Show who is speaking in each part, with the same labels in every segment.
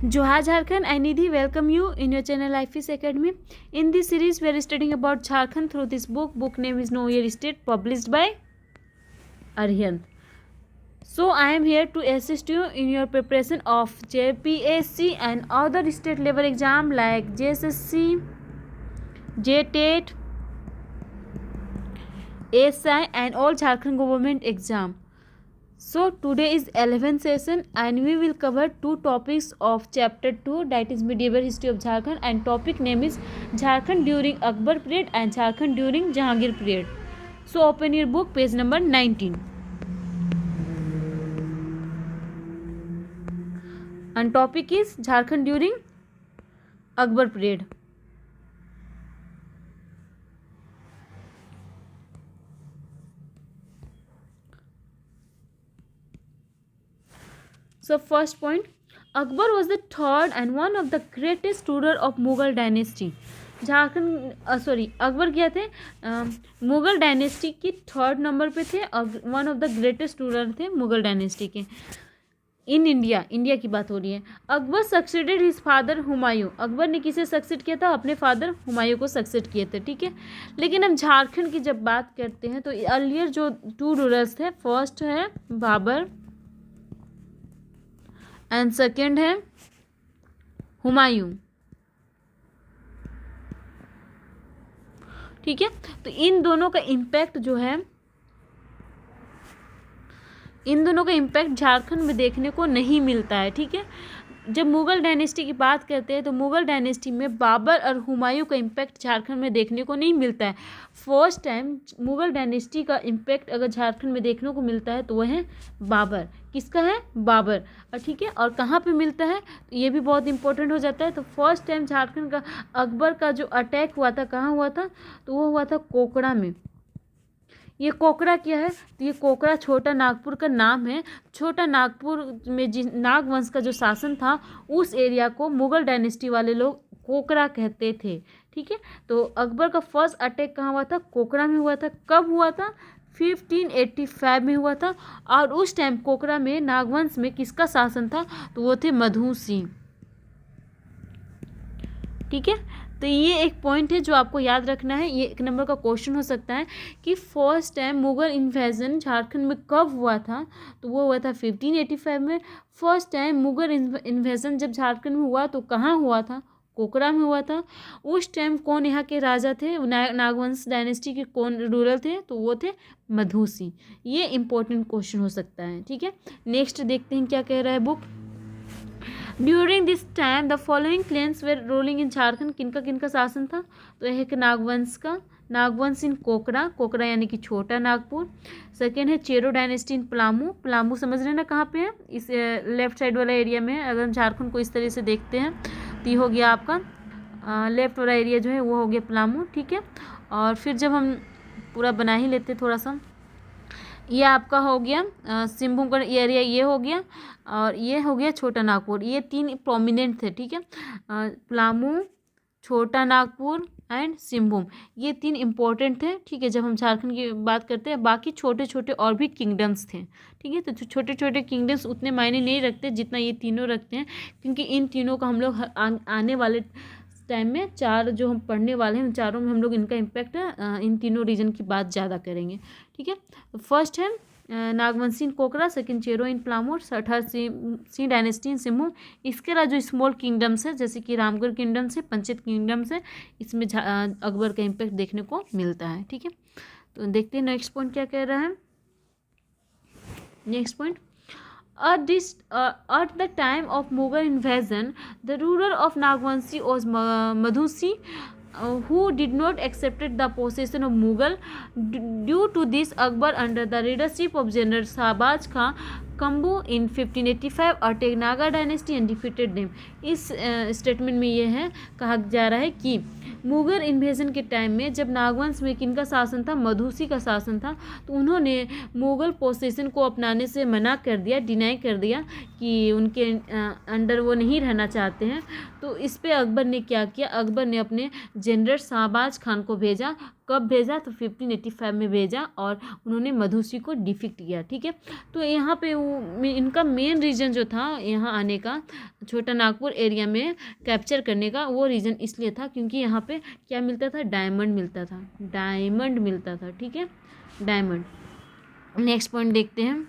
Speaker 1: Johar Jharkhand, I Nidhi welcome you in your channel Life Academy. In this series, we are studying about Jharkhand through this book. Book name is Know Your State, published by Arihant. So, I am here to assist you in your preparation of JPSC and other state level exam like JSSC, JTET, ASI and all Jharkhand government exam. So today is 11th session and we will cover two topics of chapter 2, that is medieval history of Jharkhand, and topic name is Jharkhand during Akbar period and Jharkhand during Jahangir period. So open your book, page number 19. And topic is Jharkhand during Akbar period. So first point, Akbar was the third and one of the greatest ruler of Mughal dynasty. Akbar क्या थे, Mughal dynasty की third number पे थे और one of the greatest ruler थे Mughal dynasty के in India की बात हो रही है. Akbar succeeded his father Humayun. Akbar ने किसे सक्सेड किया था? अपने फादर हुमायूं को सक्सेड किए थे. ठीक है, लेकिन हम झारखंड की जब बात करते हैं तो अर्लियर जो टू रूलर्स थे, फर्स्ट है बाबर एंड सेकेंड है हुमायूं. ठीक है, तो इन दोनों का इम्पैक्ट जो है, इन दोनों का इम्पैक्ट झारखंड में देखने को नहीं मिलता है. ठीक है, जब मुगल डायनेस्टी की बात करते हैं तो मुगल डायनेस्टी में बाबर और हुमायूं का इम्पैक्ट झारखंड में देखने को नहीं मिलता है. फर्स्ट टाइम मुगल डायनेस्टी का इम्पैक्ट अगर झारखंड में देखने को मिलता है तो वह है बाबर. किसका है? बाबर. और ठीक है, और कहाँ पे मिलता है तो ये भी बहुत इंपॉर्टेंट हो जाता है. तो फर्स्ट टाइम झारखंड का अकबर का जो अटैक हुआ था, कहाँ हुआ था? तो वो हुआ था कोकड़ा में. ये कोकड़ा क्या है? तो ये कोकड़ा छोटा नागपुर का नाम है. छोटा नागपुर में जिस नागवंश का जो शासन था उस एरिया को मुगल डायनेस्टी वाले लोग कोकड़ा कहते थे. ठीक है, तो अकबर का फर्स्ट अटैक कहाँ हुआ था? कोकड़ा में हुआ था. कब हुआ था? 1585 में हुआ था. और उस टाइम कोकड़ा में नागवंश में किसका शासन था? तो वो थे मधु सिंह. ठीक है, तो ये एक पॉइंट है जो आपको याद रखना है. ये एक नंबर का क्वेश्चन हो सकता है कि first time Mughal invasion Jharkhand में कब हुआ था? तो वो हुआ था 1585 में. फर्स्ट टाइम मुगल इन्वेजन जब झारखंड में हुआ तो कहाँ हुआ था? कोकड़ा में हुआ था. उस टाइम कौन यहाँ के राजा थे? नागवंश डायनेस्टी के कौन रूलर थे? तो वो थे मधु सिंह. ये इंपॉर्टेंट क्वेश्चन हो सकता है. ठीक है, नेक्स्ट देखते हैं क्या कह रहा है book. During this time the following clans were ruling in Jharkhand. किनका किनका शासन था? तो एक नागवंश का, नागवंश इन कोकड़ा, कोकड़ा यानी कि छोटा नागपुर. सेकेंड है चेरो डायनेस्टी इन पलामू. पलामू समझ रहे हैं ना कहाँ पे है? इस लेफ्ट साइड वाला एरिया में है. अगर हम झारखंड को इस तरह से देखते हैं तो ये हो गया आपका लेफ्ट वाला एरिया जो है वो हो गया पलामू. ठीक है, और फिर जब हम पूरा बना ही लेते थोड़ा सा, ये आपका हो गया सिंहभूम का एरिया, ये हो गया, और ये हो गया छोटा नागपुर. ये तीन प्रोमिनेंट थे. ठीक है, पलामू, छोटा नागपुर एंड सिंहभूम, ये तीन इम्पोर्टेंट थे. ठीक है, जब हम झारखंड की बात करते हैं. बाकी छोटे छोटे और भी किंगडम्स थे. ठीक है, तो छोटे छोटे किंगडम्स उतने मायने नहीं रखते जितना ये तीनों रखते हैं, क्योंकि इन तीनों का हम लोग आने वाले टाइम में चार जो हम पढ़ने वाले हैं चारों में हम लोग इनका इम्पैक्ट इन तीनों रीजन की बात ज़्यादा करेंगे. ठीक है, तो फर्स्ट है Nagvanshi in Kokrah, second Chero in Palamu, third सी डायनेस्टी इन सिंहभूम. इसके अलावा जो स्मॉल किंगडम्स है जैसे कि रामगढ़ किंगडम्स है, पंचायत किंगडम्स है, इसमें अकबर का इम्पैक्ट देखने को मिलता है. ठीक है, तो देखते हैं नेक्स्ट पॉइंट क्या कह रहा है. Next point, at the time of Mughal invasion, the ruler of Nagvanshi was Madhu Singh, who did not accepted the possession of Mughal. Due to this, Akbar under the leadership of General Shahbaz Khan Kambu in 1585 attacked Naga dynasty and defeated them. इस statement में ये है कहा जा रहा है कि Mughal invasion के टाइम में जब नागवंश में किनका शासन था? मधुसी का शासन था. तो उन्होंने मुगल पोसेशन को अपनाने से मना कर दिया, डिनाई कर दिया कि उनके अंडर वो नहीं रहना चाहते हैं. तो इस पे अकबर ने क्या किया? अकबर ने अपने जनरल शाहबाज खान को भेजा कब भेजा, तो 1585 में भेजा और उन्होंने मधुश्री को डिफीट किया। ठीक है, तो यहाँ पे इनका मेन रीज़न जो था यहाँ आने का, छोटा नागपुर एरिया में कैप्चर करने का, वो रीज़न इसलिए था क्योंकि यहाँ पे क्या मिलता था, डायमंड मिलता था, डायमंड मिलता था। ठीक है, डायमंड। नेक्स्ट पॉइंट देखते हैं।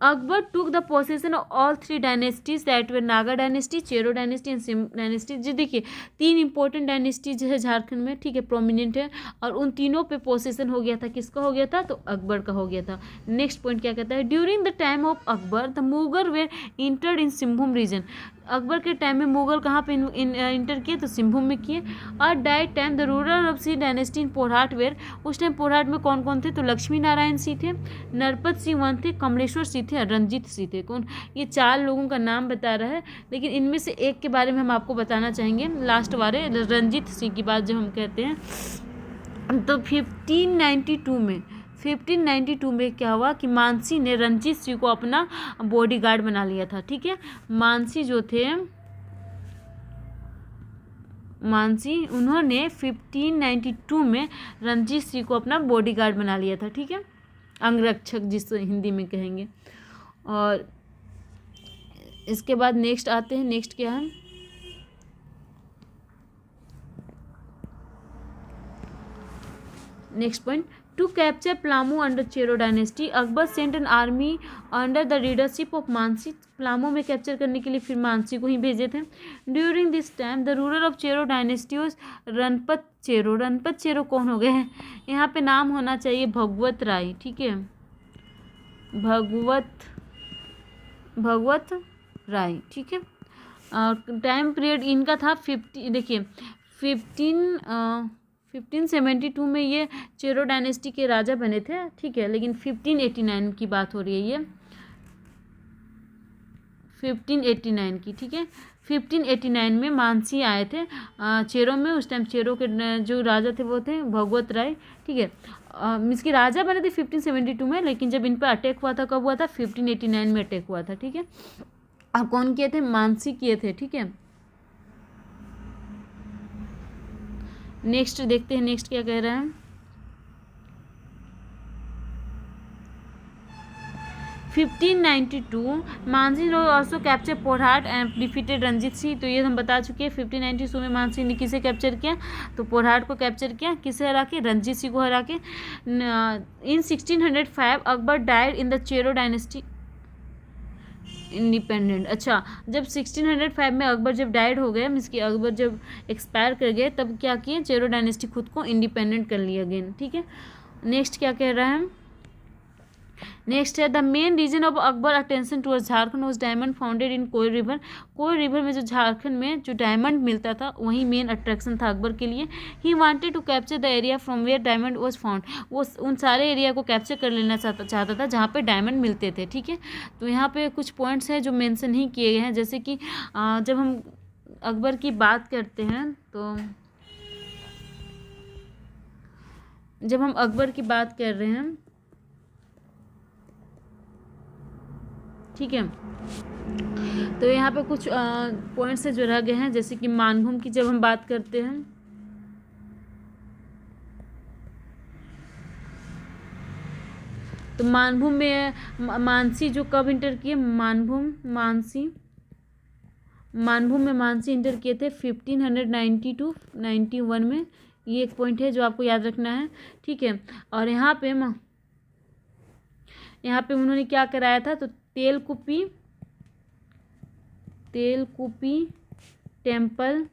Speaker 1: Akbar took the possession of all 3 dynasties that were Naga dynasty, Chero dynasty and सिम डायनेस्टी। जी देखिए 3 इंपॉर्टेंट डायनेस्टीज है झारखंड में, ठीक है, प्रोमिनेंट है, और उन तीनों पे पोसेशन हो गया था। किसका हो गया था, तो अकबर का हो गया था। नेक्स्ट पॉइंट क्या कहता है, during the time of Akbar the Mughal were entered in Singhbhum region. Akbar के टाइम में मुगल कहाँ पे इंटर किए, तो सिंहभूम में किए। और डाइट time the ruler of C dynasty in Porhat were, उस टाइम पोरहाट में कौन कौन थे, तो लक्ष्मी नारायण सिंह थे, नरपत सिंह वन थे, कमलेश्वर सिंह थे, रंजीत सिंह थे। कौन, ये 4 लोगों का नाम बता रहा है, लेकिन इनमें से एक के बारे में हम आपको बताना चाहेंगे, लास्ट वाले रंजीत सिंह की बात जब हम कहते हैं। तो 1592 में क्या हुआ कि मानसी ने रंजीत सिंह को अपना बॉडीगार्ड बना लिया था। ठीक है, मानसी जो थे, मानसी, उन्होंने 1592 में रंजीत सिंह को अपना बॉडीगार्ड बना लिया था। ठीक है, अंगरक्षक जिसको हिंदी में कहेंगे। और इसके बाद नेक्स्ट आते हैं। नेक्स्ट क्या है, next point, to capture Palamu under Chero dynasty Akbar sent an army under the leadership of Mansi. Palamu में कैप्चर करने के लिए फिर मानसी को ही भेजे थे। During this time the ruler of Chero dynasty was Ranpat Chero. Ranpat Chero कौन हो गए हैं, यहाँ पे नाम होना चाहिए भगवत राय। ठीक है, भगवत राय। ठीक है, टाइम पीरियड इनका था 50, देखिए 1572 में ये चेरो डायनेस्टी के राजा बने थे। ठीक है, लेकिन 1589 की बात हो रही है ये, 1589 की। ठीक है, 1589 में मानसी आए थे चेरो में। उस टाइम चेरो के जो राजा थे वो थे भगवत राय। ठीक है, इसके राजा बने थे 1572 में, लेकिन जब इन पर अटैक हुआ था, कब हुआ था, 1589 में अटैक हुआ था। ठीक है, और कौन किए थे, मानसी किए थे। ठीक है, नेक्स्ट देखते हैं, नेक्स्ट क्या कह रहा है। 1592 मानसी ने also capture Porhat and defeated Ranjit Singh. तो ये हम बता चुके हैं। 1592 में मानसी ने किसे कैप्चर किया, तो पोरहाट को कैप्चर किया। किसे हरा के, रंजीत सिंह को हरा के। इन 1605 Akbar died in the Chero dynasty independent. अच्छा, जब 1605 में अकबर जब डाइड हो गए, मीन्स कि अकबर जब एक्सपायर कर गए, तब क्या किए, चेरो डायनेस्टी खुद को इंडिपेंडेंट कर लिया अगेन। ठीक है, नेक्स्ट क्या कह रहा है, नेक्स्ट है the main reason of Akbar attention towards Jharkhand was diamond founded in Koel river. Koel river में जो झारखंड में जो डायमंड मिलता था, वही मेन अट्रैक्शन था अकबर के लिए। He wanted to capture the area from where diamond was found. वो उन सारे एरिया को कैप्चर कर लेना चाहता था जहाँ पे डायमंड मिलते थे। ठीक है, तो यहाँ पे कुछ पॉइंट्स हैं जो मेंशन नहीं किए गए हैं, जैसे कि जब हम अकबर की बात करते हैं, तो जब हम अकबर की बात कर रहे हैं, ठीक है, तो यहाँ पे कुछ पॉइंट्स जो रह गए हैं, जैसे कि मानभूम की जब हम बात करते हैं, तो मानभूम में मानसी जो कब इंटर किए, मानभूम में मानसी इंटर किए थे 1592-91 में। ये एक पॉइंट है जो आपको याद रखना है। ठीक है, और यहाँ पे उन्होंने क्या कराया था, तो तेलकुपी टेम्पल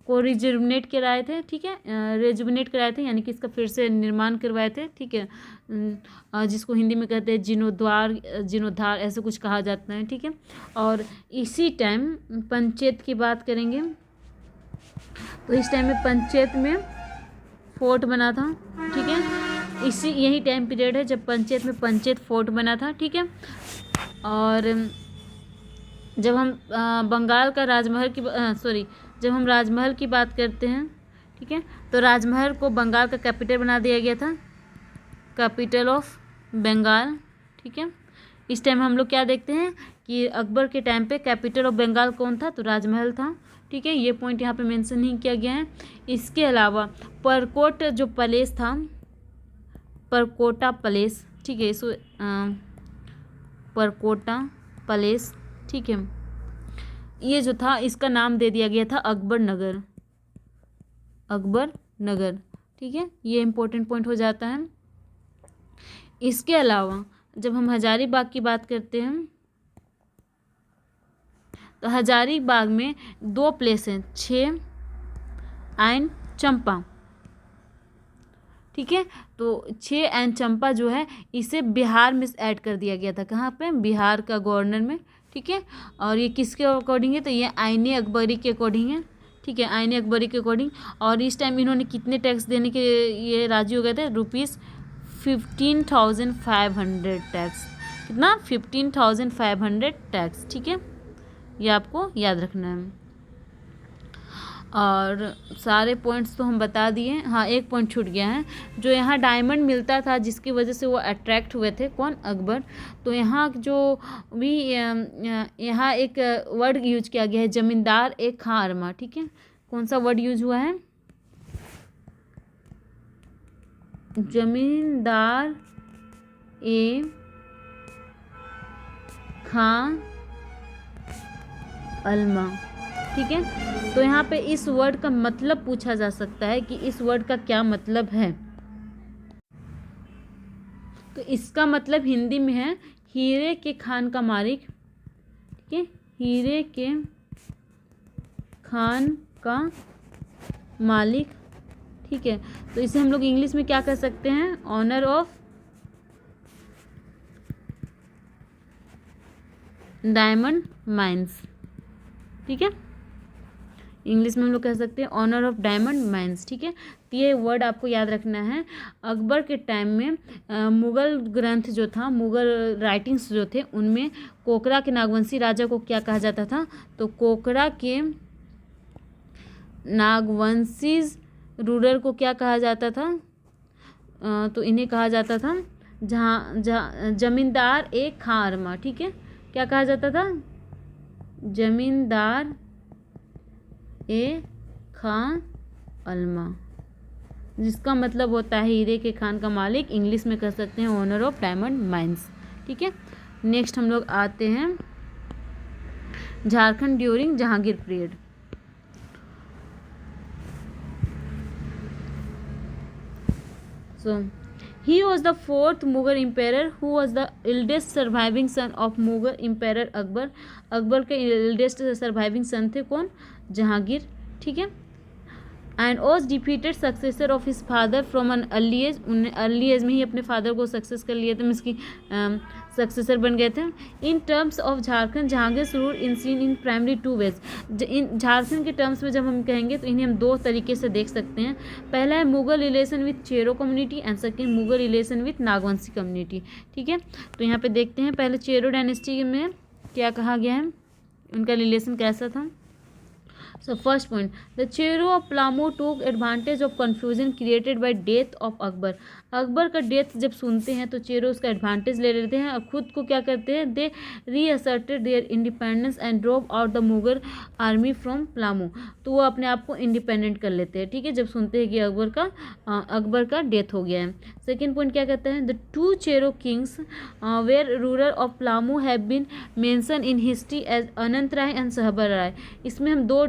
Speaker 1: को रिजुविनेट कराए थे। ठीक है, रिजुविनेट कराए थे, यानी कि इसका फिर से निर्माण करवाए थे। ठीक है, जिसको हिंदी में कहते हैं जीर्णोद्धार ऐसे कुछ कहा जाता है। ठीक है, और इसी टाइम पंचायत की बात करेंगे, तो इस टाइम में पंचायत में फोर्ट बना था। ठीक है, यही टाइम पीरियड है जब पंचायत फोर्ट बना था। ठीक है, और जब हम बंगाल का राजमहल की जब हम राजमहल की बात करते हैं, ठीक है, तो राजमहल को बंगाल का कैपिटल बना दिया गया था, कैपिटल ऑफ बंगाल। ठीक है, इस टाइम हम लोग क्या देखते हैं कि अकबर के टाइम पे कैपिटल ऑफ बंगाल कौन था, तो राजमहल था। ठीक है, ये पॉइंट यहाँ पे मेंशन नहीं किया गया है। इसके अलावा परकोट जो पैलेस था, परकोटा पैलेस, ठीक है, इसको परकोटा पैलेस, ठीक है, ये जो था इसका नाम दे दिया गया था अकबर नगर, अकबर नगर, ठीक है, ये इंपॉर्टेंट पॉइंट हो जाता है। इसके अलावा जब हम हजारीबाग की बात करते हैं तो हजारीबाग में 2 प्लेस हैं, 6 एंड चंपा, ठीक है, तो 6 एंड चंपा जो है इसे बिहार में ऐड कर दिया गया था। कहाँ पे? बिहार का गवर्नर में, ठीक है। और ये किसके अकॉर्डिंग है? तो ये आईने अकबरी के अकॉर्डिंग है, ठीक है, आईने अकबरी के अकॉर्डिंग। और इस टाइम इन्होंने कितने टैक्स देने के ये राजी हो गए थे? ₹15,500 टैक्स। कितना? 15,500 टैक्स, ठीक है, ये आपको याद रखना है। और सारे पॉइंट्स तो हम बता दिए। हाँ, एक पॉइंट छूट गया है, जो यहाँ डायमंड मिलता था जिसकी वजह से वो अट्रैक्ट हुए थे, कौन? अकबर। तो यहाँ जो भी यहाँ एक वर्ड यूज किया गया है, जमींदार एक खां अरमा, ठीक है, कौन सा वर्ड यूज हुआ है? जमींदार ए खां अल्मा, ठीक है। तो यहाँ पे इस वर्ड का मतलब पूछा जा सकता है कि इस वर्ड का क्या मतलब है। तो इसका मतलब हिंदी में है हीरे के खान का मालिक, ठीक है, हीरे के खान का मालिक, ठीक है। तो इसे हम लोग इंग्लिश में क्या कह सकते हैं? ऑनर ऑफ डायमंड माइंस, ठीक है, इंग्लिश में हम लोग कह सकते हैं ऑनर ऑफ डायमंड माइंस, ठीक है। तो ये वर्ड आपको याद रखना है। अकबर के टाइम में मुग़ल ग्रंथ जो था, मुग़ल राइटिंग्स जो थे, उनमें कोकरा के नागवंशी राजा को क्या कहा जाता था? तो कोकरा के नागवंशी रूलर को क्या कहा जाता था? तो इन्हें कहा जाता था जमींदार एक खां अरमा, ठीक है, क्या कहा जाता था? जमींदार ए खां अल्मा, जिसका मतलब होता है हीरे के खान का मालिक, इंग्लिश में कह सकते हैं ओनर ऑफ डायमंड माइंस, ठीक है। नेक्स्ट हम लोग आते हैं Jharkhand during Jahangir period. So, he was the 4th Mughal emperor who was the eldest surviving son of Mughal emperor Akbar। Akbar के eldest surviving son थे कौन? जहांगीर, ठीक है। And was defeated successor of his father from an early age, उन्हें early age में ही अपने father को सक्सेस कर लिए थे, मीन्स की सक्सेसर बन गए थे। In terms of Jharkhand Jahangir rule in seen in primary 2 ways. In Jharkhand के टर्म्स में जब हम कहेंगे तो इन्हें हम 2 तरीके से देख सकते हैं। पहला है Mughal relation with Chero community and second Mughal relation with Nagvanshi community, ठीक है। तो यहाँ पे देखते हैं पहले चेरो डायनेस्टी में क्या कहा गया है, उनका रिलेशन कैसा था। So first point, the Chero of Palamu took advantage of confusion created by death of Akbar। Akbar का डेथ जब सुनते हैं तो चेरो उसका एडवांटेज ले लेते हैं और खुद को क्या करते हैं? They reasserted their independence and drove out the Mughal army from Palamu. तो वो अपने आप को इंडिपेंडेंट कर लेते हैं, ठीक है, जब सुनते हैं कि अकबर का डेथ हो गया है। सेकेंड पॉइंट क्या कहते हैं? The 2 Chero kings were ruler of Palamu have been mention in history as Anant Rai and Sahbal Rai. इसमें हम दो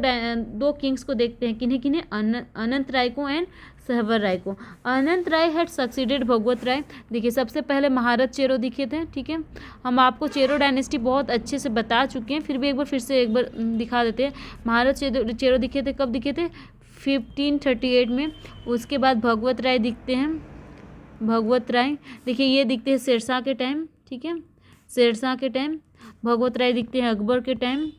Speaker 1: किंग्स को देखते हैं, किन्हें किन्हें? अनंत राय को एंड सहबर राय को। अनंत राय हैड सक्सीडेड भगवत राय। देखिए सबसे पहले महारत चेरो दिखे थे, ठीक है, हम आपको चेरो डायनेस्टी बहुत अच्छे से बता चुके हैं, फिर भी फिर से एक बार दिखा देते हैं। महारत चेरो दिखे थे, कब दिखे थे? 1538 में। उसके बाद भगवत राय दिखते हैं, भगवत राय देखिए ये दिखते हैं शेरशाह के टाइम, ठीक है, शेरशाह के टाइम। भगवत राय दिखते हैं अकबर के टाइम।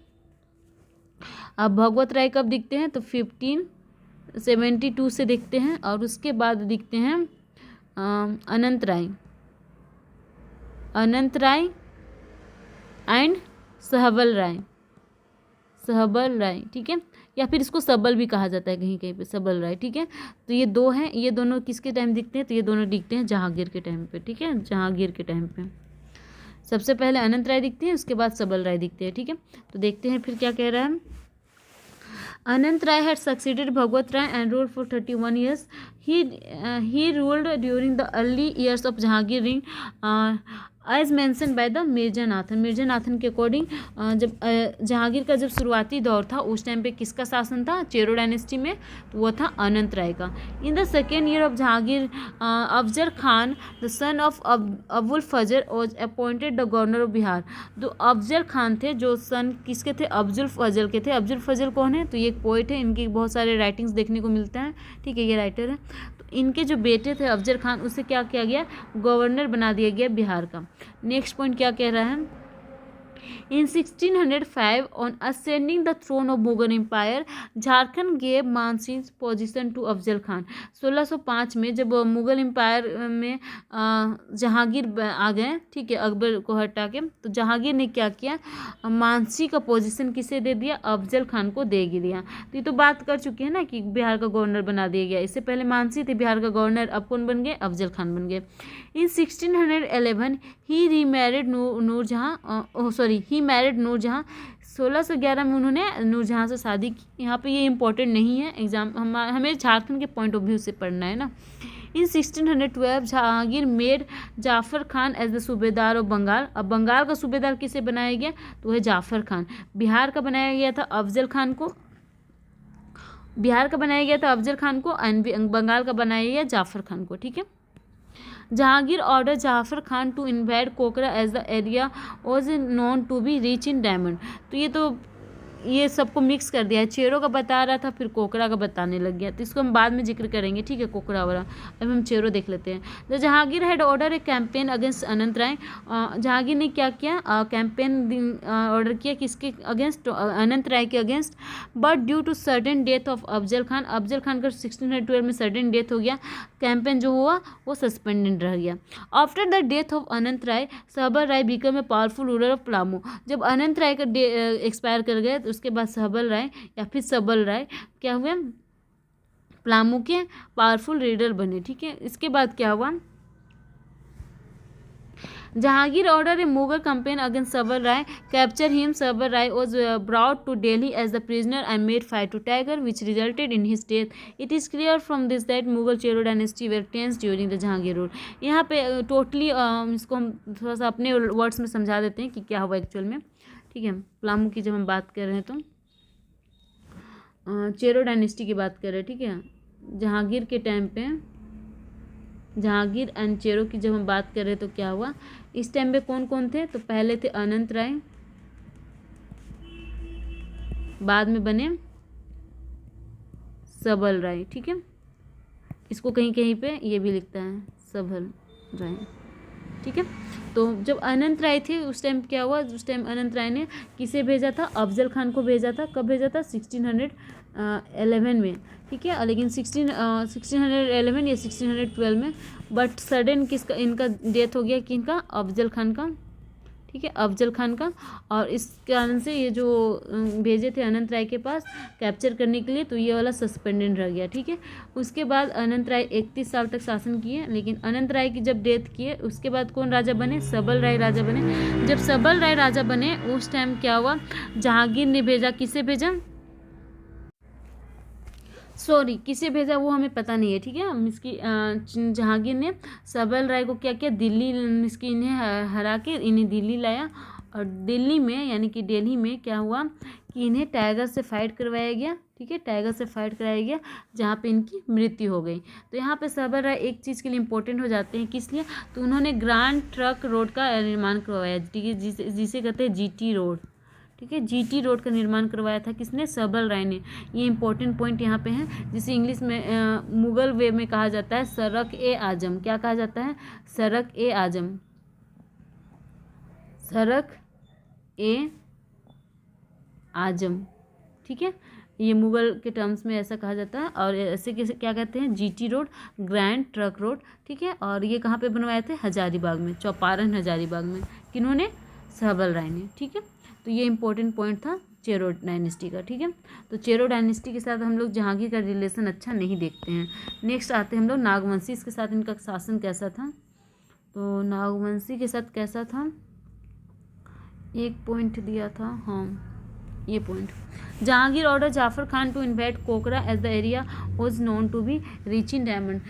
Speaker 1: अब भगवत राय कब दिखते हैं? तो 1572 से दिखते हैं। और उसके बाद दिखते हैं अनंत राय, अनंत राय एंड सहबल राय, सहबल राय, ठीक है, या फिर इसको सबल भी कहा जाता है कहीं कहीं पे, सबल राय, ठीक है। तो ये 2 हैं, ये दोनों किसके टाइम दिखते हैं? तो ये दोनों दिखते हैं जहांगीर के टाइम पे, ठीक है, जहांगीर के टाइम पे सबसे पहले अनंत राय दिखते हैं, उसके बाद सबल राय दिखते हैं, ठीक है। तो देखते हैं फिर क्या कह रहा है। Anant Rai had succeeded Bhagwat Rai and ruled for 31 years. He ruled during the early years of Jahangir reign, as mentioned by the Mirza Nathan के अकॉर्डिंग जब जहांगीर का जब शुरुआती दौर था उस टाइम पे किसका शासन था चेरो डायनेस्टी में, तो वो था अनंत राय का. In the second year of Jahangir, Afzal Khan the son of Abul Fazl was appointed the governor of Bihar. जो अफजल खान थे जो सन किसके थे, अफजुल फजल के थे. अफजुल फजल कौन है, तो ये एक पोइट है, इनकी बहुत सारे राइटिंग्स देखने को मिलते हैं. ठीक है, ये राइटर है. तो इनके जो बेटे थे अफजल खान, उसे क्या किया गया, गवर्नर बना दिया गया बिहार का. नेक्स्ट पॉइंट क्या कह रहा है, In 1605, on ascending the throne of Mughal Empire, Jharkhand gave Mansi's position to Afzal Khan. 1605 में जब मुगल एम्पायर में जहांगीर आ गए, ठीक है, अकबर को हटा के, तो जहांगीर ने क्या किया, मानसी का पोजीशन किसे दे दिया, अफजल खान को दे दिया. तो ये तो बात कर चुके हैं ना कि बिहार का गवर्नर बना दिया गया. इससे पहले मानसी थे बिहार का गवर्नर, अब कौन बन गए, अफजल खान बन गए. इन 1611 ही रीमैरिड ही मैरिड नूरजहाँ. 1611 में उन्होंने नूरजहाँ से शादी की. यहाँ पे ये इंपॉर्टेंट नहीं है, एग्जाम हमें झारखंड के पॉइंट ऑफ व्यू से पढ़ना है ना. In 1612 Jahangir made Jafar Khan as the subedar of Bengal. अब बंगाल का सूबेदार किसे बनाया गया, तो वह जाफर खान. बिहार का बनाया गया था अफजल खान को, एंड बंगाल का बनाया गया जाफर खान को. ठीक है. Jahangir order Jafar Khan to invade Kokrah as the area was known to be rich in diamond. तो ये सबको मिक्स कर दिया है, चेरो का बता रहा था फिर कोकरा का बताने लग गया, तो इसको हम बाद में जिक्र करेंगे. ठीक है, कोकरा वाला. अब हम चेरो देख लेते हैं. The Jahangir had order a campaign against Anant Rai. Jahangir ने क्या किया, कैंपेन ऑर्डर किया किसके अगेंस्ट, अनंत राय के against. But due to sudden death of Afzal Khan का 1612 में सडन डेथ हो गया, कैंपेन जो हुआ वो सस्पेंडेड रह गया. After the death of Anant Rai, Sahbal Rai become a powerful ruler of Palamu. जब अनंत राय का एक्सपायर कर गए, उसके बाद सहबल राय या फिर सबल राय क्या हुए, पलामू के पावरफुल लीडर बने. ठीक है. इसके बाद क्या हुआ, Jahangir order a Mughal campaign against Sabal Rai, capture him. Sabal Rai was brought to Delhi as the prisoner and made fight to tiger which resulted in his death. It is clear from this that Mughal Chero dynasty were tense during the Jahangir rule. यहाँ पे totally इसको हम थोड़ा सा अपने words में समझा देते हैं कि क्या हुआ एक्चुअल में. ठीक है. पलामू की जब हम बात कर रहे हैं तो चेरो डायनेस्टी की बात कर रहे हैं. ठीक है. जहांगीर के टाइम पे जहांगीर एंड चेरो की जब हम बात कर रहे हैं तो क्या हुआ, इस टाइम पे कौन कौन थे, तो पहले थे अनंत राय, बाद में बने सबल राय. ठीक है. इसको कहीं कहीं पे ये भी लिखता है सबल राय. ठीक है. तो जब अनंत राय थे उस टाइम क्या हुआ, उस टाइम अनंत राय ने किसे भेजा था, अफजल खान को भेजा था. कब भेजा था, 1611 में. ठीक है. लेकिन 1611 या 1612 में, बट सडन किसका इनका डेथ हो गया, किनका, अफजल खान का. ठीक है, अफजल खान का. और इस कारण से ये जो भेजे थे अनंत राय के पास कैप्चर करने के लिए, तो ये वाला सस्पेंडेड रह गया. ठीक है. उसके बाद अनंत राय 31 साल तक शासन किए, लेकिन अनंत राय की जब डेथ किए उसके बाद कौन राजा बने, सबल राय राजा बने. जब सबल राय राजा बने उस टाइम क्या हुआ, जहांगीर ने भेजा, किसे भेजा, किसे भेजा वो हमें पता नहीं है. ठीक है. हम इसकी जहांगीर ने सबल राय को क्या किया, दिल्ली इसकी इन्हें हरा के इन्हें दिल्ली लाया. और दिल्ली में यानी कि दिल्ली में क्या हुआ कि इन्हें टाइगर से फाइट करवाया गया. ठीक है. टाइगर से फाइट कराया गया जहाँ पे इनकी मृत्यु हो गई. तो यहाँ पे सबल राय एक चीज़ के लिए इंपॉर्टेंट हो जाते हैं, किस लिए, तो उन्होंने ग्रैंड ट्रंक रोड का निर्माण करवाया. ठीक है. जिसे कहते हैं जीटी रोड. ठीक है. जीटी रोड का निर्माण करवाया था किसने, सबल राय ने. ये इंपॉर्टेंट पॉइंट यहाँ पे है, जिसे इंग्लिश में मुगल वे में कहा जाता है सड़क ए आजम. क्या कहा जाता है, सड़क ए आजम. सड़क ए आजम. ठीक है. ये मुगल के टर्म्स में ऐसा कहा जाता है. और ऐसे कैसे क्या कहते हैं, GT road, grand trunk road. ठीक है. और ये कहाँ पे बनवाए थे, हजारीबाग में, चौपारण हजारीबाग में. किन्होंने, सबल राय ने. ठीक है. तो ये इंपॉर्टेंट पॉइंट था चेरो डायनेस्टी का. ठीक है. तो चेरो डायनेस्टी के साथ हम लोग जहांगीर का रिलेशन अच्छा नहीं देखते हैं. नेक्स्ट आते हैं हम लोग नागवंशी. इसके साथ इनका शासन कैसा था, तो नागवंशी के साथ कैसा था, एक पॉइंट दिया था. हाँ, ये point. Jahangir order Jafar Khan to invade Kokrah as the area was known to be rich in diamond.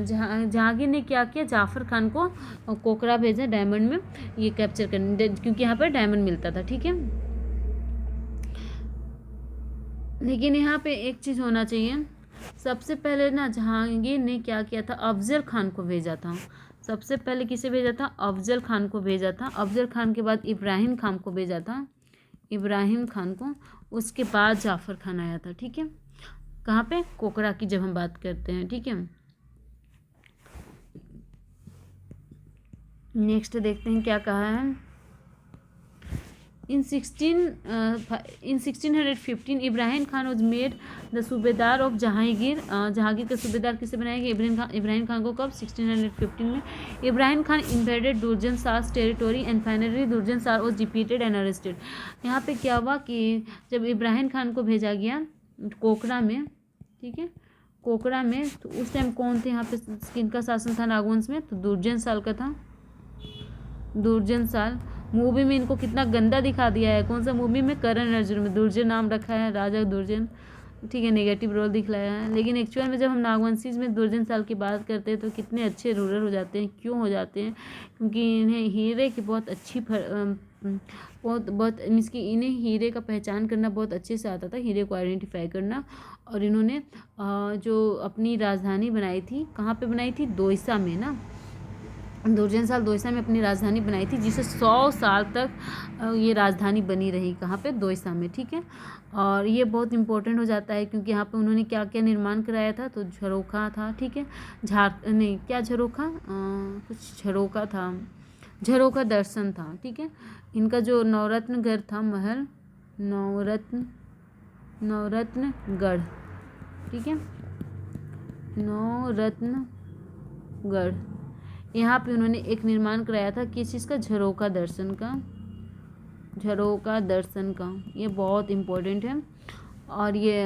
Speaker 1: Jahangir ने क्या किया, जाफर खान को कोकरा भेजा डायमंड में ये कैप्चर करने, क्योंकि यहाँ पर डायमंड मिलता था, ठीक है। लेकिन यहाँ पे एक चीज़ होना चाहिए, सबसे पहले ना जहांगीर ने क्या किया था, अफजल खान को भेजा था। सबसे पहले किसे भेजा था, अफजल खान को भेजा था। अफजल खान के बाद इब्राहिम खान को भेजा था, इब्राहिम खान को, उसके बाद जाफ़र खान आया था, ठीक है। कहाँ पे, कोकरा की जब हम बात करते हैं, ठीक है। नेक्स्ट देखते हैं क्या कहा है। In 1615 Ibrahim Khan was made the subedar of Jahangir. Jahangir का सूबेदार किसे बनाया गया, इब्राहिम खान को। कब, 1615 में। इब्राहिम खान इन्वेडेड दुर्जन शाह's टेरिटोरी एंड फाइनली दुर्जन Shah was defeated and arrested. यहाँ पे क्या हुआ कि जब इब्राहिम खान को भेजा गया कोकरा में, ठीक है, कोकरा में, तो उस टाइम कौन थे यहाँ पे, किनका शासन था नागवंश में, तो दुर्जन साल का था, दुर्जन साल। मूवी में इनको कितना गंदा दिखा दिया है, कौन सा मूवी में, करण अर्जुन में दुर्जन नाम रखा है, राजा दुर्जन, ठीक है, नेगेटिव रोल दिखलाया है। लेकिन एक्चुअल में जब हम नागवंशीज में दुर्जन साल की बात करते हैं तो कितने अच्छे रूलर हो जाते हैं। क्यों हो जाते हैं, क्योंकि इन्हें हीरे की बहुत अच्छी बहुत मीन्स कि इन्हें हीरे का पहचान करना बहुत अच्छे से आता था, हीरे को आइडेंटिफाई करना। और इन्होंने जो अपनी राजधानी बनाई थी, कहाँ पे बनाई थी, दोयसा में ना, दुर्जन साल दोयसा में अपनी राजधानी बनाई थी, जिसे 100 साल तक ये राजधानी बनी रही, कहाँ पे, दोयसा में, ठीक है। और ये बहुत इंपॉर्टेंट हो जाता है क्योंकि यहाँ पे उन्होंने क्या क्या निर्माण कराया था, तो झरोखा था, ठीक है, नहीं क्या झरोखा, कुछ झरोखा था, झरोखा दर्शन था, ठीक है। इनका जो नवरत्न गढ़ था, महल नवरत्नगढ़, ठीक है, नवरत्नगढ़, यहाँ पे उन्होंने एक निर्माण कराया था, किस चीज़ का, झरोखा दर्शन का, झरोखा दर्शन का। ये बहुत इम्पोर्टेंट है। और ये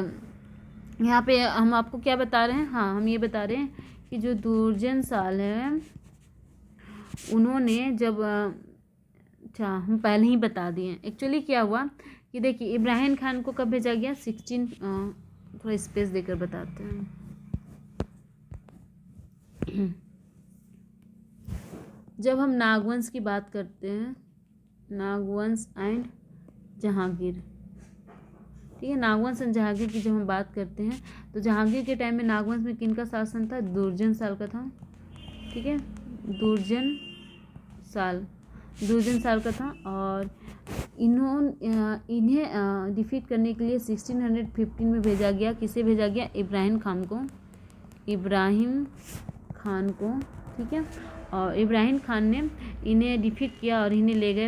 Speaker 1: यहाँ पे हम आपको क्या बता रहे हैं, हाँ हम ये बता रहे हैं कि जो दुर्जन साल है उन्होंने जब, अच्छा हम पहले ही बता दिए। एक्चुअली क्या हुआ कि देखिए इब्राहिम खान को कब भेजा गया, 16, थोड़ा स्पेस देकर बताते हैं। जब हम नागवंश की बात करते हैं, नागवंश एंड जहांगीर, ठीक है, नागवंश एंड जहांगीर की जब हम बात करते हैं तो जहांगीर के टाइम में नागवंश में किनका शासन था, दुर्जन साल का था, ठीक है, दुर्जन साल का था। और इन्हें डिफीट करने के लिए 1615 में भेजा गया, किसे भेजा गया, इब्राहिम खान को, ठीक है। और इब्राहिम खान ने इन्हें डिफीट किया और इन्हें ले गए,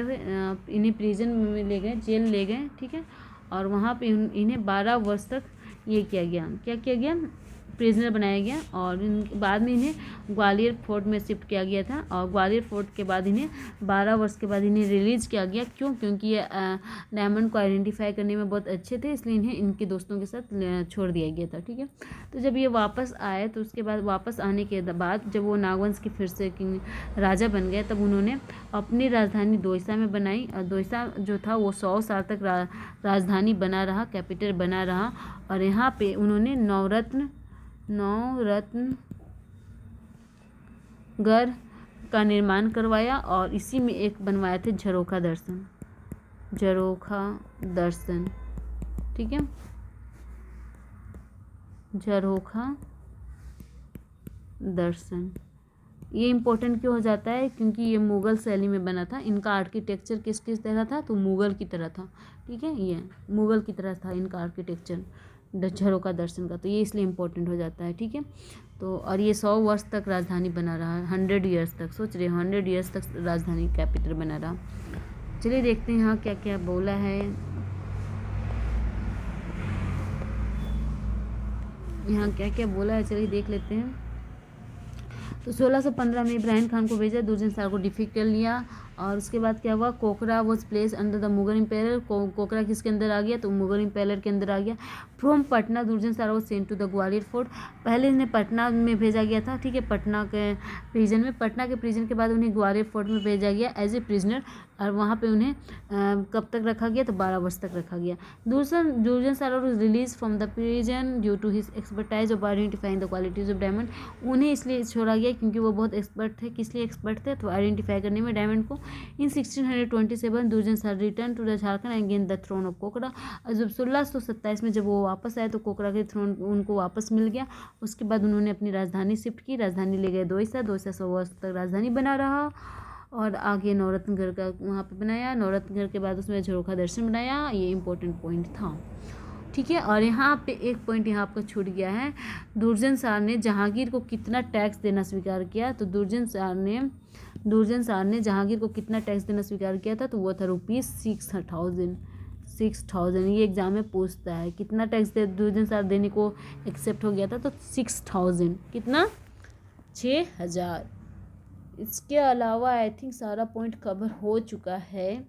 Speaker 1: इन्हें प्रिजन में ले गए, जेल ले गए, ठीक है। और वहाँ पे इन्हें 12 वर्ष तक ये किया गया, प्रिजनर बनाया गया। और बाद में इन्हें ग्वालियर फोर्ट में शिफ्ट किया गया था। और ग्वालियर फोर्ट के बाद इन्हें 12 वर्ष के बाद इन्हें रिलीज़ किया गया। क्यों, क्योंकि ये डायमंड को आइडेंटिफाई करने में बहुत अच्छे थे, इसलिए इन्हें इनके दोस्तों के साथ छोड़ दिया गया था, ठीक है। तो जब ये वापस आए तो उसके बाद, वापस आने के बाद जब वो नागवंश की फिर से राजा बन गए, तब उन्होंने अपनी राजधानी दोयसा में बनाई। और दोयसा जो था वो 100 साल तक राजधानी बना रहा, कैपिटल बना रहा। और यहाँ पे उन्होंने नवरत्नगढ़ का निर्माण करवाया और इसी में एक बनवाए थे झरोखा दर्शन, ठीक है, झरोखा दर्शन। ये इम्पोर्टेंट क्यों हो जाता है, क्योंकि ये मुग़ल शैली में बना था। इनका आर्किटेक्चर किस तरह था, तो मुग़ल की तरह था, ठीक है, ये मुग़ल की तरह था इनका आर्किटेक्चर झरोखा दर्शन का। तो ये इसलिए इम्पोर्टेंट हो जाता है, ठीक है। तो और ये 100 वर्ष तक राजधानी बना रहा, 100 ईयर्स तक, सोच रहे 100 ईयर्स तक राजधानी कैपिटल बना रहा। चलिए देखते हैं यहाँ क्या क्या बोला है। यहाँ क्या क्या बोला है, चलिए देख लेते हैं। तो 1615 में इब्राहिम खान को भेजा, दुर्जन साल को डिफीट कर लिया। और उसके बाद क्या हुआ, कोकरा was place under the Mughal empire. कोकरा किसके अंदर आ गया, तो मुगल इम्पेयर के अंदर आ गया। From Patna Durjan Sal was sent to the Gwalior fort. पहले इन्हें पटना में भेजा गया था, ठीक है, पटना के प्रिजन में। पटना के प्रिजन के बाद उन्हें ग्वालियर फोर्ट में भेजा गया एज ए प्रिजनर। और वहाँ पे उन्हें कब तक रखा गया, तो 12 वर्ष तक रखा गया। दुर्जन सारों was release from the prison due to his expertise of identifying the qualities of diamond. उन्हें इसलिए छोड़ा गया क्योंकि वो बहुत एक्सपर्ट थे। किस लिए एक्सपर्ट थे, तो आइडेंटिफाई करने में डायमंड को। इन 1627 Durjan Sal return to the Jharkhand and gain the throne of Kokrah. और जब 1627 में जब वो वापस आए तो कोकड़ा के थ्रोन उनको वापस मिल गया। उसके बाद उन्होंने अपनी राजधानी शिफ्ट की, राजधानी ले गए दोईसा 100 वर्ष तक राजधानी बना रहा। और आगे नवरत्नगढ़ का वहाँ पे बनाया। नवरत्नगढ़ के बाद उसमें झरोखा दर्शन बनाया। ये इंपॉर्टेंट पॉइंट था, ठीक है। और यहाँ पे एक पॉइंट यहाँ आपका छूट गया है। दुर्जन सार ने जहांगीर को कितना टैक्स देना स्वीकार किया, तो दुर्जन सार ने जहांगीर को कितना टैक्स देना स्वीकार किया था, तो वो था ₹6,000। ये एग्जाम में पूछता है कितना टैक्स दुर्जन सार देने को एक्सेप्ट हो गया था, तो 6,000। कितना, 6,000। इसके अलावा आई थिंक सारा पॉइंट कवर हो चुका है।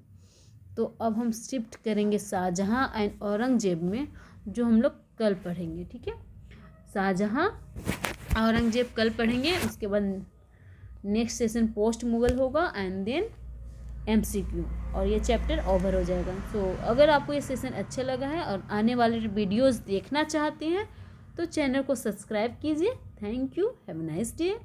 Speaker 1: तो अब हम शिफ्ट करेंगे शाहजहां एंड औरंगजेब में, जो हम लोग कल पढ़ेंगे, ठीक है। शाहजहां औरंगजेब कल पढ़ेंगे। उसके बाद नेक्स्ट सेशन पोस्ट मुगल होगा एंड देन MCQ, और ये चैप्टर ओवर हो जाएगा। अगर आपको ये सेशन अच्छा लगा है और आने वाले वीडियोस देखना चाहते हैं तो चैनल को सब्सक्राइब कीजिए। Thank you, have a nice day.